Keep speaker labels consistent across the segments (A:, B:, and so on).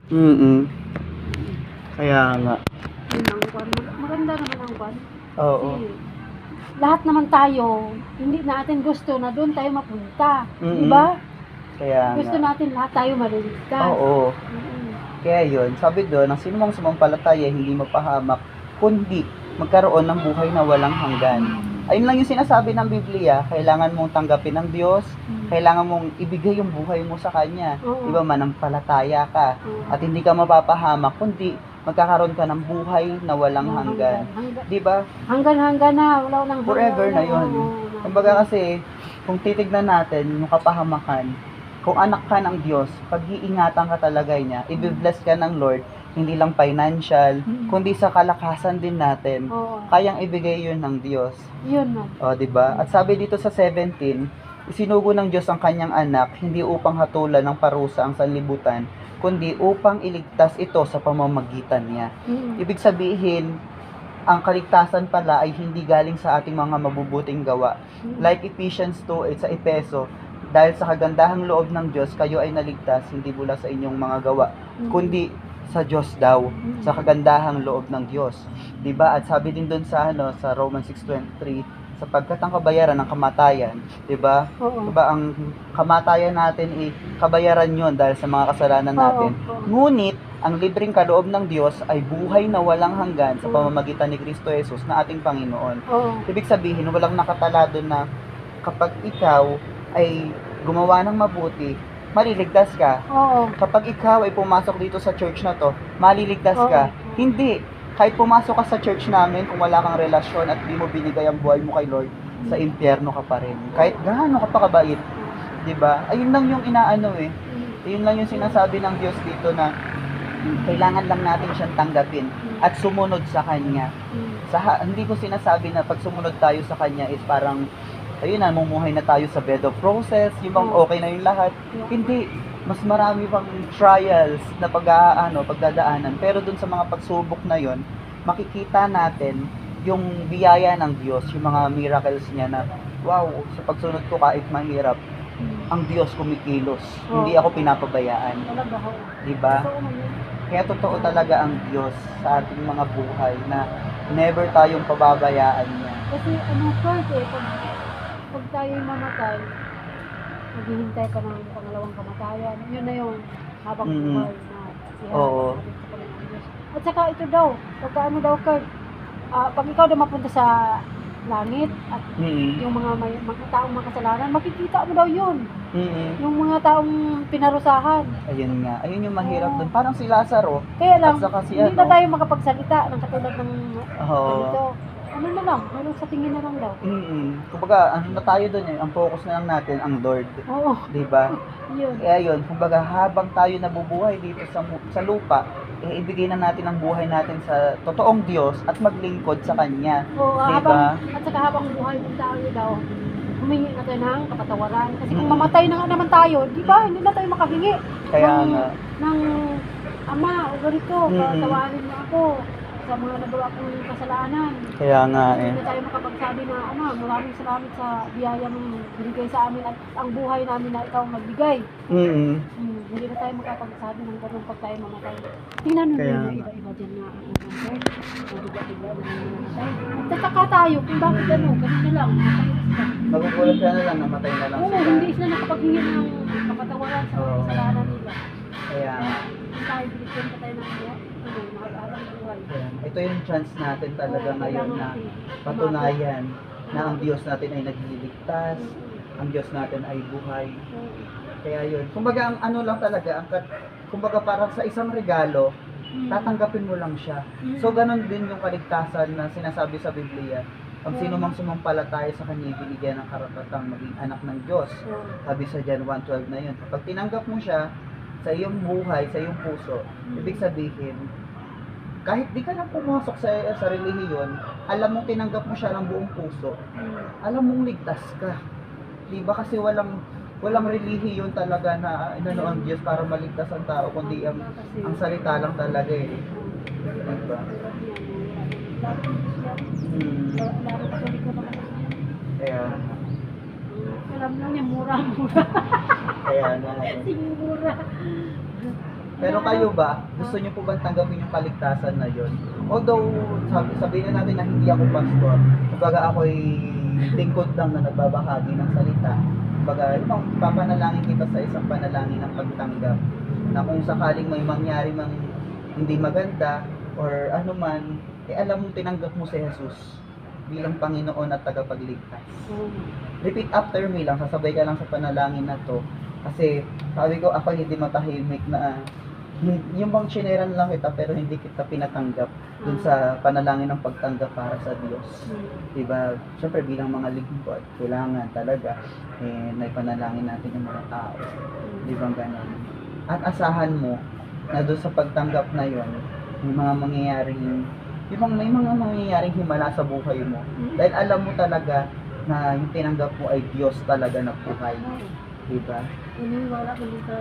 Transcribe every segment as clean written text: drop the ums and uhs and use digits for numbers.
A: Mm. Kaya nga.
B: Yun ang kwan. Maganda naman ang kwan.
A: Oo.
B: Kasi lahat naman tayo, hindi natin gusto na doon tayo mapunta. Di ba?
A: Kaya
B: Gusto
A: nga.
B: natin lahat tayo maliligtas.
A: Oo.
B: Mm.
A: Kaya yun, sabi doon, ang sinumang sumampalataya hindi mapahamak, kundi magkaroon ng buhay na walang hanggan. Ayun lang yung sinasabi ng Biblia, kailangan mong tanggapin ng Diyos, kailangan mong ibigay yung buhay mo sa Kanya.
B: Oo.
A: Diba, manampalataya ka,
B: Oo.
A: at hindi ka mapapahamak, kundi magkakaroon ka ng buhay na walang hanggan. Diba?
B: Hanggan-hanggan na, wala nang
A: Forever na yun.
B: Oo.
A: Kumbaga kasi, kung titignan natin yung kapahamakan, kung anak ka ng Diyos, pag-iingatan ka talaga niya, i-bless ka ng Lord, hindi lang financial, kundi sa kalakasan din natin.
B: Oo.
A: Kayang ibigay yun ng Diyos.
B: Yun man.
A: O, diba? At sabi dito sa 17, isinugo ng Diyos ang kanyang anak, hindi upang hatulan ng parusa ang sanlibutan, kundi upang iligtas ito sa pamamagitan niya. Ibig sabihin, ang kaligtasan pala ay hindi galing sa ating mga mabubuting gawa. Like Ephesians 2, sa Epeso, dahil sa kagandahang loob ng Diyos, kayo ay naligtas, hindi mula sa inyong mga gawa, kundi sa Diyos daw, sa kagandahang loob ng Diyos. Diba? At sabi din doon sa sa Romans 6:23, sapagkat ang kabayaran ng kamatayan, diba?
B: Oo.
A: Diba ang kamatayan natin kabayaran yon dahil sa mga kasalanan natin.
B: Oo.
A: Ngunit ang libreng kaloob ng Diyos ay buhay na walang hanggan sa pamamagitan ni Kristo Jesus na ating Panginoon.
B: Oo.
A: Ibig sabihin, walang nakatala doon na kapag ikaw ay gumawa ng mabuti, maliligtas ka.
B: Oo.
A: Kapag ikaw ay pumasok dito sa church na to, maliligtas ka.
B: Oo.
A: Hindi. Kahit pumasok ka sa church namin, kung wala kang relasyon at di mo binigay ang buhay mo kay Lord, sa impyerno ka pa rin. Kahit gaano ka pa kabait. Diba? Ayun lang yung inaano Ayun lang yung sinasabi ng Diyos dito na kailangan lang natin siyang tanggapin at sumunod sa Kanya. Hindi ko sinasabi na pag sumunod tayo sa Kanya is parang ayun na, mumuhay na tayo sa bed of roses, yung bang okay na yung lahat. Hindi, mas marami pang trials na pagdadaanan. Pero dun sa mga pagsubok na yon, makikita natin yung biyaya ng Diyos, yung mga miracles niya na, wow, sa pagsunod ko kahit mahirap, ang Diyos kumikilos. Hindi ako pinapabayaan. Diba? Kaya totoo talaga ang Diyos sa ating mga buhay na never tayong pababayaan niya.
B: Kasi first pag tayo'y mamatay, maghihintay ka ng pangalawang kamatayan. Yun na yung habang buhay na
A: Oo.
B: sa Panginoon Diyos. At saka ito daw, pag Kurt, pag ikaw daw mapunta sa langit at yung mga taong makasalanan, makikita mo daw yun. Yung mga taong pinarusahan.
A: Ayun nga. Ayun yung mahirap dun. Parang si Lazaro.
B: Kaya lang,
A: at saka si
B: hindi na tayo makapagsalita ng katulad ng ganito. Ano na lang, sa tingin na lang daw.
A: Kumbaga, ano na tayo dun ang focus na lang natin, ang Lord.
B: Oo.
A: Diba?
B: Yun.
A: Kaya yun, kumbaga habang tayo nabubuhay dito sa lupa, ibigay na natin ang buhay natin sa totoong Diyos at maglingkod sa Kanya.
B: Oo,
A: diba?
B: at saka habang buhay ng tayo daw, humingi na tayo ng kapatawaran. Kasi kung mamatay na nga naman tayo, di ba, hindi na tayo makahingi
A: Kaya nga.
B: ng Ama, o ganito, patawarin mo ako sa mga nagawa kong kasalanan.
A: Kaya nga
B: Hindi na tayo makapagsabi na, maraming salamat sa biyaya mong binigay sa amin at ang buhay namin na ikaw magbigay. Hindi na tayo makapagsabi ng ganun pag tayo mamatay. Tingnan mo yung iba-iba dyan na nabigla-bigla na namatay. Tataka tayo kung bakit ganun na lang.
A: Magugulat ka na lang, namatay na lang
B: Oo, hindi sila nakapaghingi ng kapatawaran sa mga kasalanan nila.
A: Kaya
B: tayo, binigyan pa tayo ng mahal-habang buhay.
A: Ito yung chance natin talaga ngayon na patunayan na ang Diyos natin ay nagliligtas, ang Diyos natin ay buhay. Kaya yun. Kumbaga ang ano lang talaga, kumbaga parang sa isang regalo, tatanggapin mo lang siya. So ganun din yung kaligtasan na sinasabi sa Biblia. Ang sino mang sumampalataya sa Kanya, binigyan ng karapatang maging anak ng Diyos. Sabi sa John 1:12 na yun. Kapag tinanggap mo siya sa iyong buhay, sa iyong puso, ibig sabihin, kahit di ka na pumasok sa relihiyon, alam mong tinanggap mo siya ng buong puso, alam mong ligtas ka. Diba? Kasi walang relihiyon talaga na inano ang Diyos para maligtas ang tao, kundi ang salita lang talaga Diba? Kaya
B: alam lang niya, mura.
A: Kaya na.
B: Mura.
A: Pero kayo ba, gusto niyo po ba tanggapin yung kaligtasan na yun? Although, sabihin na natin na hindi ako pastor, kumbaga ako'y lingkod lang na nagbabahagi ng salita. Kumbaga, ibang papanalangin kita sa isang panalangin ng pagtanggap na kung sakaling may mangyari mang hindi maganda or ano man, alam mong tinanggap mo si Jesus bilang Panginoon at tagapagligtas. Repeat after me lang, sasabay ka lang sa panalangin na to. Kasi sabi ko, ako hindi matahimik na yung bang chineran lang kita pero hindi kita pinatanggap dun sa panalangin ng pagtanggap para sa Diyos. Diba? Siyempre bilang mga lingkod, kailangan talaga may panalangin natin yung mga tao. Diba ganun? At asahan mo na doon sa pagtanggap na yon may mga mangyayaring himala sa buhay mo. Dahil alam mo talaga na yung tinanggap mo ay Diyos talaga na buhay. Diba?
B: Wala ko dito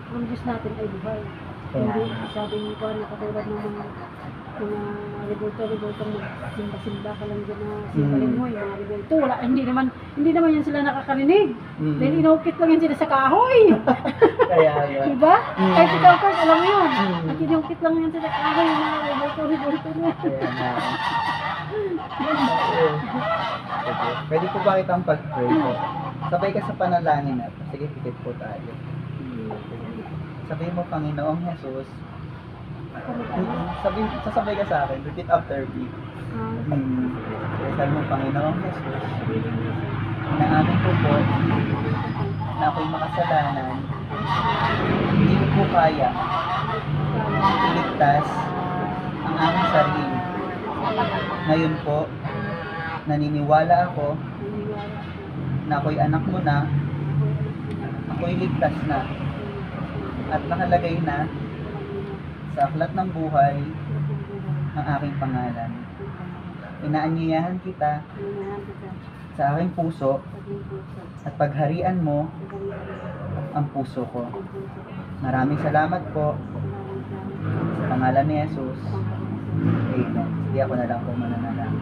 B: ang Diyos natin ay buhay. Hindi sabi ko na katulad ng mga revolta magsimba-simba ka lang dyan na simbalin mo yung mga revolta. Wala, hindi naman yan sila nakakarinig. Dahil inaukit lang yan sila sa kahoy.
A: Kaya yan.
B: Diba? Kahit ikaw ka, alam mo yun. Inaukit lang yan sila sa kahoy yung mga revolta mo.
A: Kaya na. Pwede po ba kitang pag-pray po? Sabay ka sa panalangin natin. Sige, pikit po tayo. Sabihin mo, Panginoong Jesus. Sasabay ka sa akin. Repeat after me. Sabi mo, Panginoong Jesus. Inaamin ko po na ako'y makasalanan. Hindi ko po kaya iligtas ang aking sarili. Ngayon po, naniniwala ako na ako'y anak mo na, ako'y ligtas na, at nakalagay na sa aklat ng buhay ang aking pangalan. Inaanyayahan kita sa aking puso at pagharian mo ang puso ko. Maraming salamat po sa pangalan ni Jesus. Amen. Hindi ako na lang po mananalangin.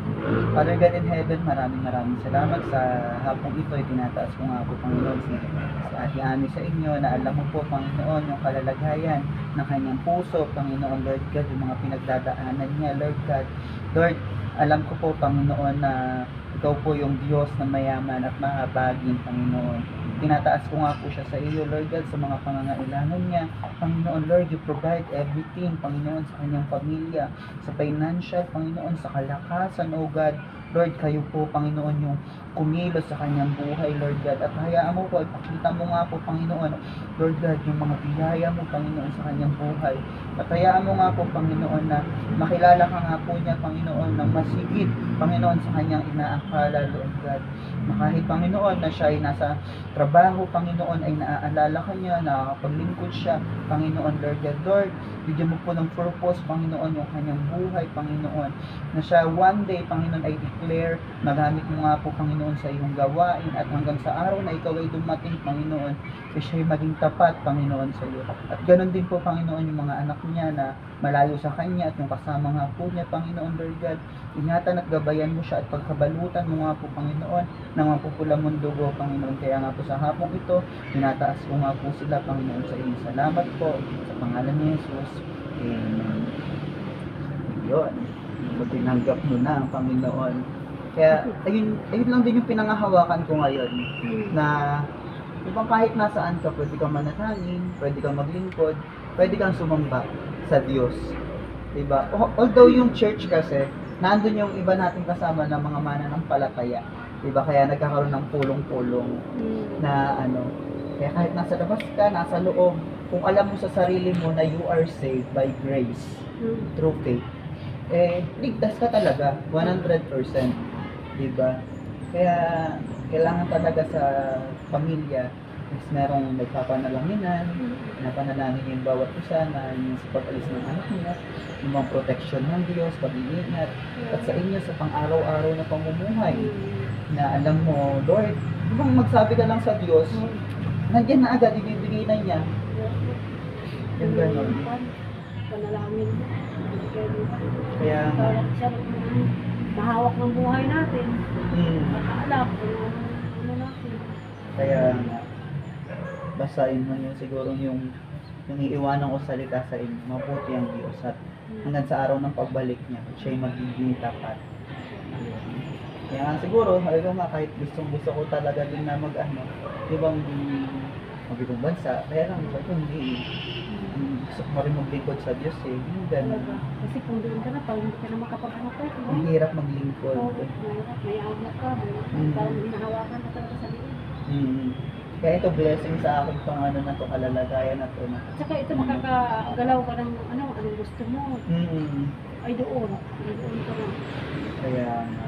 A: Father God in heaven, maraming salamat sa hapong ito. Tinataas ko nga po, Panginoon, si Ate Ami sa inyo, na alam mo po, Panginoon, yung kalalagayan ng kanyang puso, Panginoon, Lord God, yung mga pinagdadaanan niya, Lord God. Lord, alam ko po, Panginoon, na ikaw po yung Diyos na mayaman at mahabagin, Panginoon. Tinataas ko nga po siya sa iyo, Lord God, sa mga pangangailangan niya. Panginoon, Lord, you provide everything, Panginoon, sa kanyang pamilya, sa financial, Panginoon, sa kalakasan, oh God. Lord, kayo po, Panginoon, yung kumilos sa kanyang buhay, Lord God. At hayaan mo po, ipakita mo nga po, Panginoon, Lord God, yung mga biyaya mo, Panginoon, sa kanyang buhay. At hayaan mo nga po, Panginoon, na makilala ka nga po niya, Panginoon, ng masigit, Panginoon, sa kanyang inaakala, Lord God. Na kahit, Panginoon, na siya ay nasa trabaho, Panginoon, ay naaalala ka niya, nakakapaglingkod siya, Panginoon, Lord God. Lord, bigyan mo po ng purpose, Panginoon, yung kanyang buhay, Panginoon, na siya one day, Panginoon, ay declare, magamit mo nga po, Panginoon, sa iyong gawain, at hanggang sa araw na ikaw ay dumating, Panginoon, ay siya ay maging tapat, Panginoon, sa iyo. At ganoon din po, Panginoon, yung mga anak niya na malayo sa kanya, at yung kasama nga po niya, Panginoon, Lord God, ingatan at gabayan mo siya, at pagkabalutan mo nga po, Panginoon, ng mapupulang mundo ko, Panginoon. Kaya nga po sa hapong ito, tinataas ko nga po sila, Panginoon, sa inyo. Salamat po, sa pangalan ni Jesus. Amen. Yun. So, tinanggap mo na ang Panginoon. Kaya, ayun lang din yung pinangahawakan ko ngayon, na ibang kahit nasaan ka, pwede kang manalangin, pwede kang maglingkod, pwede kang sumamba sa Diyos. Diba? Although yung church kasi, nandun yung iba nating kasama na mga mananampalataya. Diba? Kaya nagkakaroon ng pulong-pulong na ano. Kaya kahit nasa labas ka, nasa loob, kung alam mo sa sarili mo na you are saved by grace, through faith, ligtas ka talaga, 100%. Diba? Kaya, kailangan talaga sa pamilya, is merong nagpapanalaginan, napanalangin yung bawat isa na yung sa pag-alis ng anak niya, yung mga protection ng Diyos, pag-iingat, at sa inyo sa pang-araw-araw na pamumuhay, na alam mo, Lord, kung magsabi ka lang sa Diyos, nandiyan na agad, ibibigay na niya. Yung gano'n.
B: Panalangin.
A: Kaya nga.
B: Siya mahawak ng buhay natin. Alam kung ano natin.
A: Kaya nga. Basahin mo yun siguro yung yung iiwanan ko salita sa inyo, mabuti ang Diyos at hanggang sa araw ng pagbalik niya, siya'y magiging tapat. Kaya nga siguro, ayaw nga kahit gusto ko talaga din na ibang mag-ibang bansa, kaya lang sabi ko hindi eh. Gusto ko rin maglingkod sa Diyos eh, yung
B: Talaga.
A: gano'n.
B: Kasi kung doon ka na, parang hindi ka na makapag-anapay.
A: Ang hirap maglingkod.
B: Oo, mahirap. May anak ka, parang hinahawakan ka talaga sa liit.
A: Mm. Kaya ito blessing sa akin pang na to, kalalagayan na to.
B: Tsaka ito makakagalaw ka ng anong gusto mo. Ay doon ka na.
A: Kaya nga.